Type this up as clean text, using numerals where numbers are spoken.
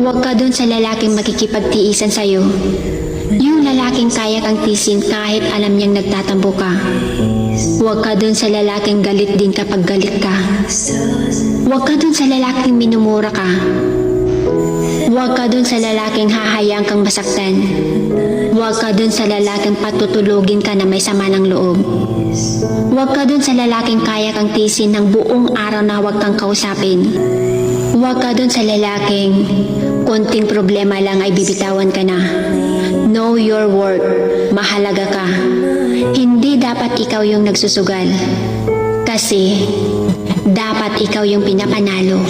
Huwag ka dun sa lalaking makikipagtiisan sa'yo. Yung lalaking kaya kang tisin kahit alam niyang nagtatampo ka. Huwag ka dun sa lalaking galit din kapag galit ka. Huwag ka dun sa lalaking minumura ka. Huwag ka dun sa lalaking hahayaan kang masaktan. Huwag ka dun sa lalaking patutulugin ka na may sama ng loob. Huwag ka dun sa lalaking kaya kang tisin ng buong araw na huwag kang kausapin. Huwag ka dun sa lalaking konting problema lang ay bibitawan ka na. Know your worth. Mahalaga ka. Hindi dapat ikaw yung nagsusugal. Kasi dapat ikaw yung pinapanalo.